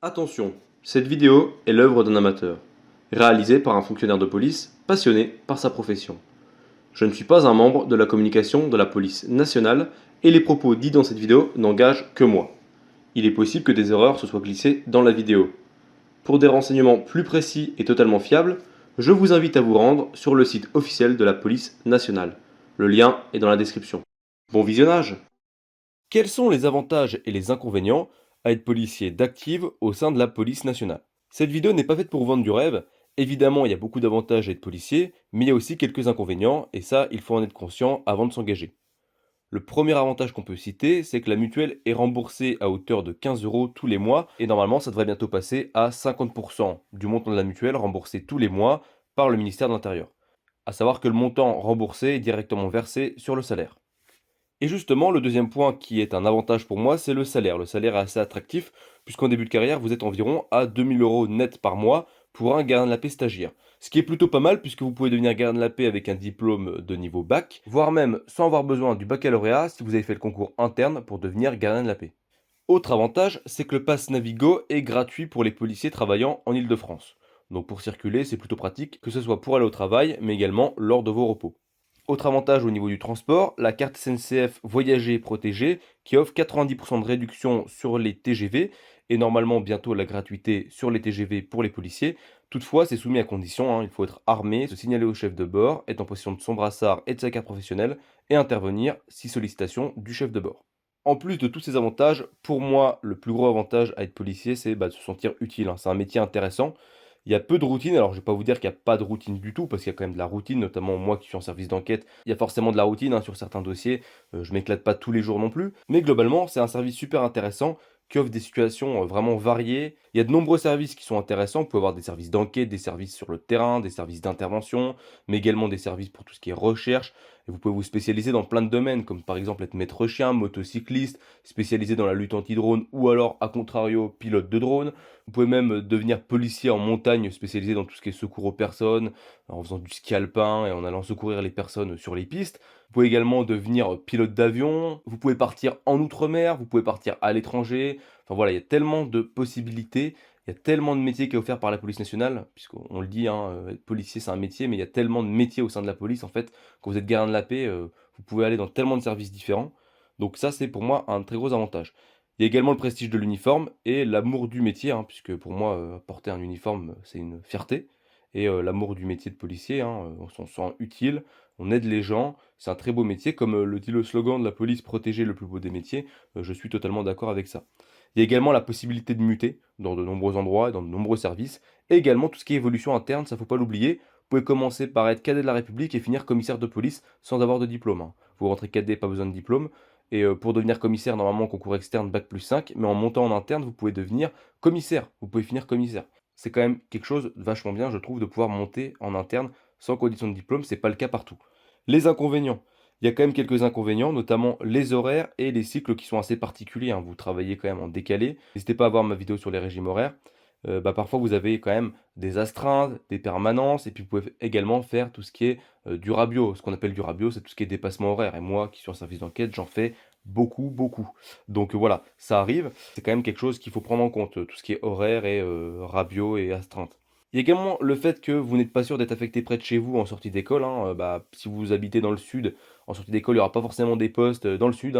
Attention, cette vidéo est l'œuvre d'un amateur, réalisée par un fonctionnaire de police passionné par sa profession. Je ne suis pas un membre de la communication de la police nationale et les propos dits dans cette vidéo n'engagent que moi. Il est possible que des erreurs se soient glissées dans la vidéo. Pour des renseignements plus précis et totalement fiables, je vous invite à vous rendre sur le site officiel de la police nationale. Le lien est dans la description. Bon visionnage! Quels sont les avantages et les inconvénients à être policier d'active au sein de la police nationale? Cette vidéo n'est pas faite pour vendre du rêve. Évidemment, il y a beaucoup d'avantages à être policier, mais il y a aussi quelques inconvénients, et ça, il faut en être conscient avant de s'engager. Le premier avantage qu'on peut citer, c'est que la mutuelle est remboursée à hauteur de 15 euros tous les mois, et normalement, ça devrait bientôt passer à 50% du montant de la mutuelle remboursé tous les mois par le ministère de l'Intérieur. À savoir que le montant remboursé est directement versé sur le salaire. Et justement, le deuxième point qui est un avantage pour moi, c'est le salaire. Le salaire est assez attractif, puisqu'en début de carrière, vous êtes environ à 2000 euros net par mois pour un gardien de la paix stagiaire. Ce qui est plutôt pas mal, puisque vous pouvez devenir gardien de la paix avec un diplôme de niveau bac, voire même sans avoir besoin du baccalauréat si vous avez fait le concours interne pour devenir gardien de la paix. Autre avantage, c'est que le pass Navigo est gratuit pour les policiers travaillant en Île-de-France. Donc pour circuler, c'est plutôt pratique, que ce soit pour aller au travail, mais également lors de vos repos. Autre avantage au niveau du transport, la carte SNCF Voyager Protégée qui offre 90% de réduction sur les TGV et normalement bientôt la gratuité sur les TGV pour les policiers. Toutefois, c'est soumis à condition, il faut être armé, se signaler au chef de bord, être en possession de son brassard et de sa carte professionnelle et intervenir si sollicitation du chef de bord. En plus de tous ces avantages, pour moi, le plus gros avantage à être policier, c'est de se sentir utile. C'est un métier intéressant. Il y a peu de routine, alors je vais pas vous dire qu'il n'y a pas de routine du tout, parce qu'il y a quand même de la routine, notamment moi qui suis en service d'enquête, il y a forcément de la routine sur certains dossiers, je m'éclate pas tous les jours non plus, mais globalement c'est un service super intéressant qui offre des situations vraiment variées. Il y a de nombreux services qui sont intéressants, vous pouvez avoir des services d'enquête, des services sur le terrain, des services d'intervention, mais également des services pour tout ce qui est recherche, et vous pouvez vous spécialiser dans plein de domaines, comme par exemple être maître chien, motocycliste, spécialisé dans la lutte anti-drone, ou alors, à contrario, pilote de drone. Vous pouvez même devenir policier en montagne spécialisé dans tout ce qui est secours aux personnes, en faisant du ski alpin et en allant secourir les personnes sur les pistes. Vous pouvez également devenir pilote d'avion, vous pouvez partir en outre-mer, vous pouvez partir à l'étranger. Enfin voilà, il y a tellement de possibilités, il y a tellement de métiers qui est offert par la police nationale, puisqu'on le dit, être policier c'est un métier, mais il y a tellement de métiers au sein de la police en fait. Quand vous êtes gardien de la paix, vous pouvez aller dans tellement de services différents. Donc ça, c'est pour moi un très gros avantage. Il y a également le prestige de l'uniforme et l'amour du métier, puisque pour moi, porter un uniforme, c'est une fierté et l'amour du métier de policier, on s'en sent utile, on aide les gens, c'est un très beau métier comme, le dit le slogan de la police: «Protéger le plus beau des métiers», je suis totalement d'accord avec ça. Il y a également la possibilité de muter dans de nombreux endroits et dans de nombreux services et également tout ce qui est évolution interne, ça faut pas l'oublier. Vous pouvez commencer par être cadet de la République et finir commissaire de police sans avoir de diplôme. Vous rentrez cadet, pas besoin de diplôme. Et pour devenir commissaire, normalement, concours externe, bac+5, mais en montant en interne, vous pouvez devenir commissaire. Vous pouvez finir commissaire. C'est quand même quelque chose de vachement bien, je trouve, de pouvoir monter en interne sans condition de diplôme. C'est pas le cas partout. Les inconvénients. Il y a quand même quelques inconvénients, notamment les horaires et les cycles qui sont assez particuliers. Vous travaillez quand même en décalé. N'hésitez pas à voir ma vidéo sur les régimes horaires. Parfois, vous avez quand même des astreintes, des permanences, et puis vous pouvez également faire tout ce qui est du rabio. Ce qu'on appelle du rabio, c'est tout ce qui est dépassement horaire. Et moi, qui suis en service d'enquête, j'en fais beaucoup, beaucoup. Donc voilà, ça arrive. C'est quand même quelque chose qu'il faut prendre en compte, tout ce qui est horaire et rabio et astreinte. Il y a également le fait que vous n'êtes pas sûr d'être affecté près de chez vous en sortie d'école. Si vous habitez dans le sud, en sortie d'école, il n'y aura pas forcément des postes dans le sud.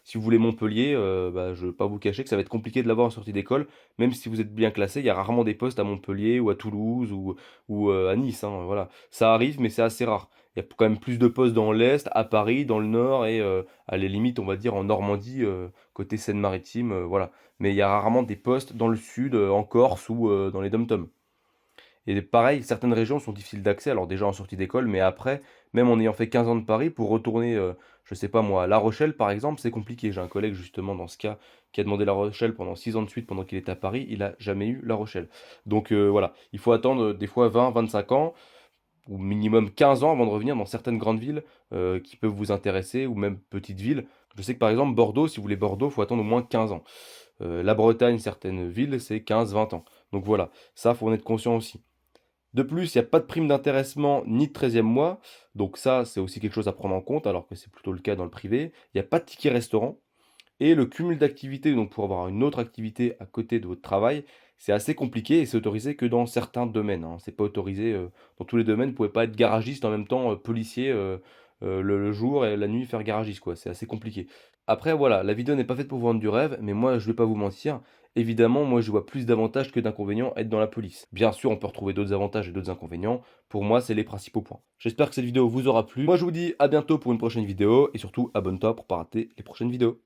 Si vous voulez Montpellier, je ne vais pas vous cacher que ça va être compliqué de l'avoir en sortie d'école. Même si vous êtes bien classé, il y a rarement des postes à Montpellier ou à Toulouse ou à Nice, voilà. Ça arrive, mais c'est assez rare. Il y a quand même plus de postes dans l'Est, à Paris, dans le Nord et à les limites, on va dire, en Normandie, côté Seine-Maritime, voilà. Mais il y a rarement des postes dans le sud, en Corse ou dans les DOM-TOM. Et pareil, certaines régions sont difficiles d'accès, alors déjà en sortie d'école, mais après, même en ayant fait 15 ans de Paris, pour retourner, je sais pas moi, à La Rochelle par exemple, c'est compliqué. J'ai un collègue justement dans ce cas qui a demandé La Rochelle pendant 6 ans de suite pendant qu'il était à Paris, il a jamais eu La Rochelle. Donc voilà, il faut attendre des fois 20, 25 ans, ou minimum 15 ans avant de revenir dans certaines grandes villes qui peuvent vous intéresser, ou même petites villes. Je sais que par exemple Bordeaux, si vous voulez Bordeaux, il faut attendre au moins 15 ans. La Bretagne, certaines villes, c'est 15-20 ans. Donc voilà, ça, faut en être conscient aussi. De plus, il y a pas de prime d'intéressement ni de 13e mois, donc ça, c'est aussi quelque chose à prendre en compte, alors que c'est plutôt le cas dans le privé. Il y a pas de ticket restaurant Et le cumul d'activités, donc pour avoir une autre activité à côté de votre travail, c'est assez compliqué et c'est autorisé que dans certains domaines, hein. C'est pas autorisé, dans tous les domaines. Vous pouvez pas être garagiste en même temps, policier, le jour et la nuit faire garagiste, quoi. C'est assez compliqué. Après voilà, la vidéo n'est pas faite pour vous vendre du rêve, mais moi je vais pas vous mentir, évidemment, moi je vois plus d'avantages que d'inconvénients à être dans la police. Bien sûr, on peut retrouver d'autres avantages et d'autres inconvénients. Pour moi, c'est les principaux points. J'espère que cette vidéo vous aura plu. Moi je vous dis à bientôt pour une prochaine vidéo et surtout abonne-toi pour pas rater les prochaines vidéos.